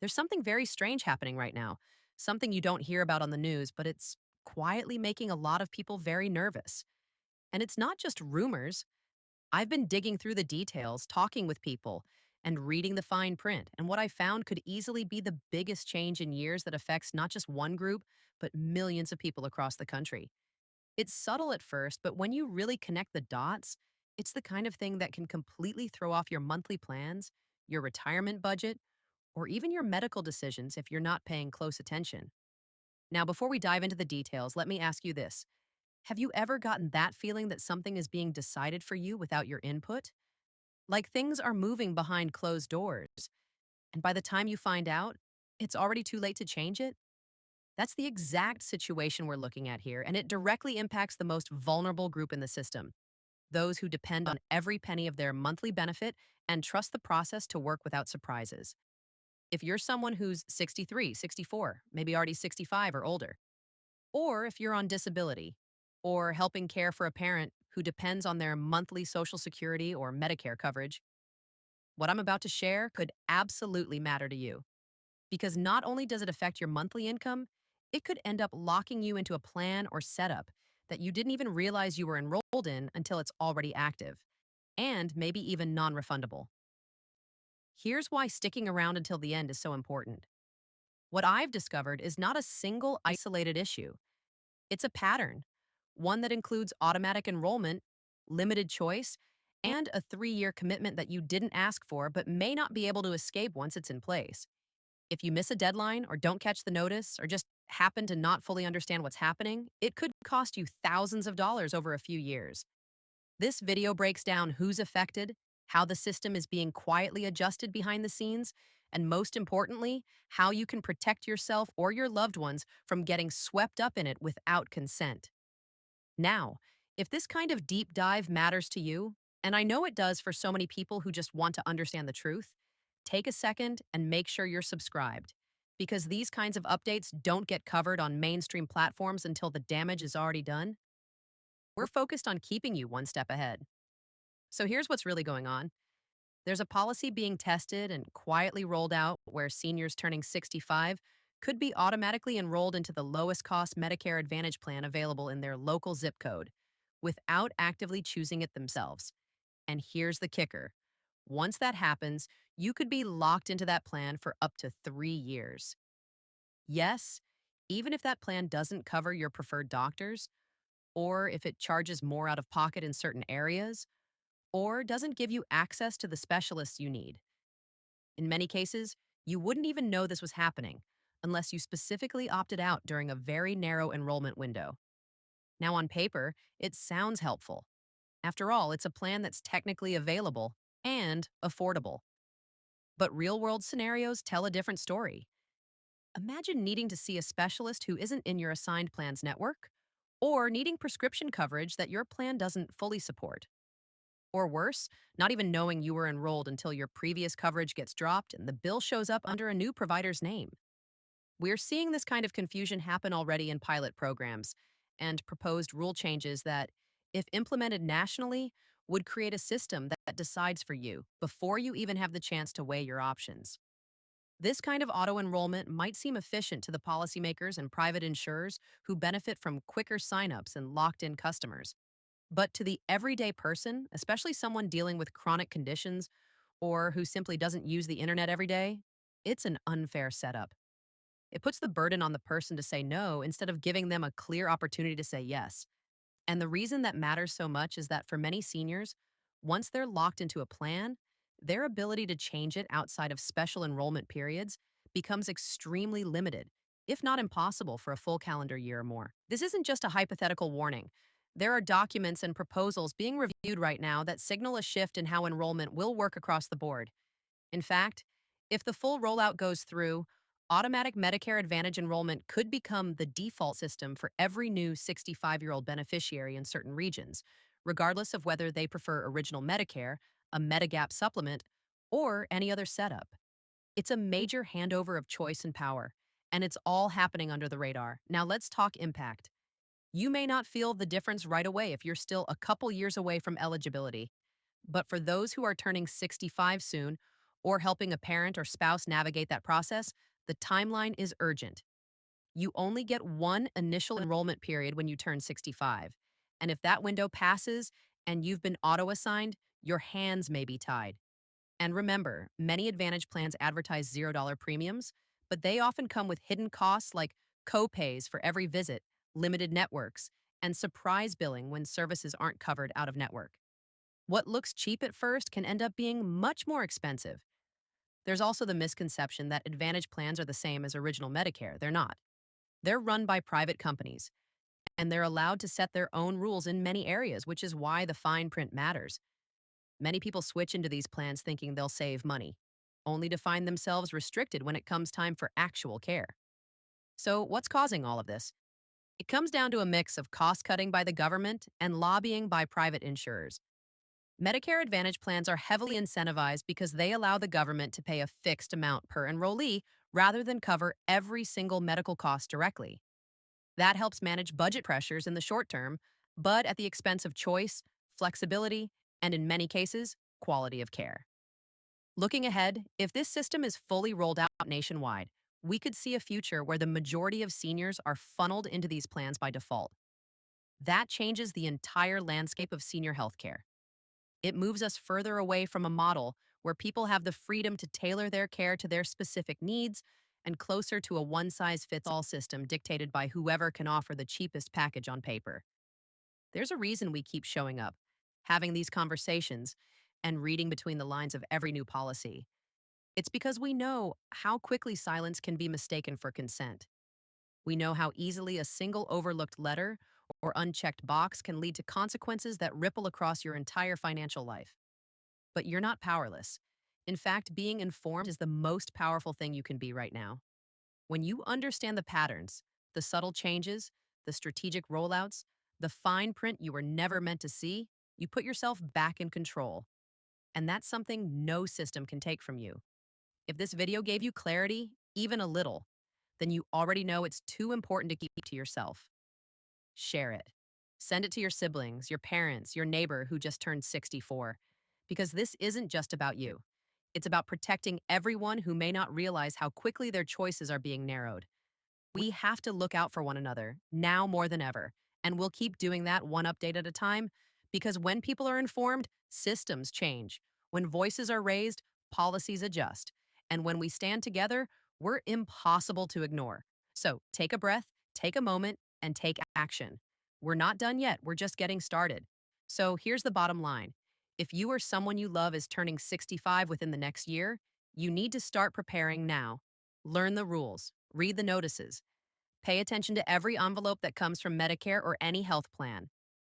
There's something very strange happening right now, something you don't hear about on the news, but it's quietly making a lot of people very nervous. And it's not just rumors. I've been digging through the details, talking with people, and reading the fine print. And what I found could easily be the biggest change in years that affects not just one group, but millions of people across the country. It's subtle at first, but when you really connect the dots, it's the kind of thing that can completely throw off your monthly plans, your retirement budget, or even your medical decisions if you're not paying close attention. Now, before we dive into the details, let me ask you this. Have you ever gotten that feeling that something is being decided for you without your input? Like things are moving behind closed doors, and by the time you find out, it's already too late to change it? That's the exact situation we're looking at here, and it directly impacts the most vulnerable group in the system, those who depend on every penny of their monthly benefit and trust the process to work without surprises. If you're someone who's 63, 64, maybe already 65 or older, or if you're on disability, or helping care for a parent who depends on their monthly Social Security or Medicare coverage, what I'm about to share could absolutely matter to you. Because not only does it affect your monthly income, it could end up locking you into a plan or setup that you didn't even realize you were enrolled in until it's already active, and maybe even non refundable. Here's why sticking around until the end is so important. What I've discovered is not a single isolated issue, it's a pattern, one that includes automatic enrollment, limited choice, and a 3-year commitment that you didn't ask for but may not be able to escape once it's in place. If you miss a deadline or don't catch the notice or just happen to not fully understand what's happening, it could cost you thousands of dollars over a few years. This video breaks down who's affected, how the system is being quietly adjusted behind the scenes, and most importantly, how you can protect yourself or your loved ones from getting swept up in it without consent. Now, if this kind of deep dive matters to you, and I know it does for so many people who just want to understand the truth, take a second and make sure you're subscribed. Because these kinds of updates don't get covered on mainstream platforms until the damage is already done. We're focused on keeping you one step ahead. So here's what's really going on. There's a policy being tested and quietly rolled out where seniors turning 65 could be automatically enrolled into the lowest cost Medicare Advantage plan available in their local zip code without actively choosing it themselves. And here's the kicker. Once that happens, you could be locked into that plan for up to 3 years. Yes, even if that plan doesn't cover your preferred doctors, or if it charges more out of pocket in certain areas, or doesn't give you access to the specialists you need. In many cases, you wouldn't even know this was happening unless you specifically opted out during a very narrow enrollment window. Now, on paper, it sounds helpful. After all, it's a plan that's technically available and affordable. But real world scenarios tell a different story. Imagine needing to see a specialist who isn't in your assigned plan's network, or needing prescription coverage that your plan doesn't fully support. Or worse, not even knowing you were enrolled until your previous coverage gets dropped and the bill shows up under a new provider's name. We're seeing this kind of confusion happen already in pilot programs and proposed rule changes that, if implemented nationally, would create a system that decides for you before you even have the chance to weigh your options. This kind of auto enrollment might seem efficient to the policymakers and private insurers who benefit from quicker signups and locked in customers. But to the everyday person, especially someone dealing with chronic conditions or who simply doesn't use the internet every day, it's an unfair setup. It puts the burden on the person to say no instead of giving them a clear opportunity to say yes. And the reason that matters so much is that for many seniors, once they're locked into a plan, their ability to change it outside of special enrollment periods becomes extremely limited, if not impossible, for a full calendar year or more. This isn't just a hypothetical warning. There are documents and proposals being reviewed right now that signal a shift in how enrollment will work across the board. In fact, if the full rollout goes through, automatic Medicare Advantage enrollment could become the default system for every new 65-year-old beneficiary in certain regions, regardless of whether they prefer original Medicare, a Medigap supplement, or any other setup. It's a major handover of choice and power, and it's all happening under the radar. Now let's talk impact. You may not feel the difference right away if you're still a couple years away from eligibility. But for those who are turning 65 soon, or helping a parent or spouse navigate that process, the timeline is urgent. You only get one initial enrollment period when you turn 65. And if that window passes and you've been auto assigned, your hands may be tied. And remember, many Advantage plans advertise $0 premiums, but they often come with hidden costs like co-pays for every visit, limited networks, and surprise billing when services aren't covered out of network. What looks cheap at first can end up being much more expensive. There's also the misconception that Advantage plans are the same as original Medicare. They're not. They're run by private companies, and they're allowed to set their own rules in many areas, which is why the fine print matters. Many people switch into these plans thinking they'll save money, only to find themselves restricted when it comes time for actual care. So, what's causing all of this? It comes down to a mix of cost cutting by the government and lobbying by private insurers. Medicare Advantage plans are heavily incentivized because they allow the government to pay a fixed amount per enrollee rather than cover every single medical cost directly. That helps manage budget pressures in the short term, but at the expense of choice, flexibility, and in many cases, quality of care. Looking ahead, if this system is fully rolled out nationwide, we could see a future where the majority of seniors are funneled into these plans by default. That changes the entire landscape of senior healthcare. It moves us further away from a model where people have the freedom to tailor their care to their specific needs and closer to a one size fits all system dictated by whoever can offer the cheapest package on paper. There's a reason we keep showing up, having these conversations, and reading between the lines of every new policy. It's because we know how quickly silence can be mistaken for consent. We know how easily a single overlooked letter or unchecked box can lead to consequences that ripple across your entire financial life. But you're not powerless. In fact, being informed is the most powerful thing you can be right now. When you understand the patterns, the subtle changes, the strategic rollouts, the fine print you were never meant to see, you put yourself back in control. And that's something no system can take from you. If this video gave you clarity, even a little, then you already know it's too important to keep to yourself. Share it. Send it to your siblings, your parents, your neighbor who just turned 64. Because this isn't just about you. It's about protecting everyone who may not realize how quickly their choices are being narrowed. We have to look out for one another, now more than ever. And we'll keep doing that one update at a time, because when people are informed, systems change. When voices are raised, policies adjust. And when we stand together, we're impossible to ignore. So take a breath, take a moment, and take action. We're not done yet, we're just getting started. So here's the bottom line. If you or someone you love is turning 65 within the next year, you need to start preparing now. Learn the rules, read the notices, pay attention to every envelope that comes from Medicare or any health plan.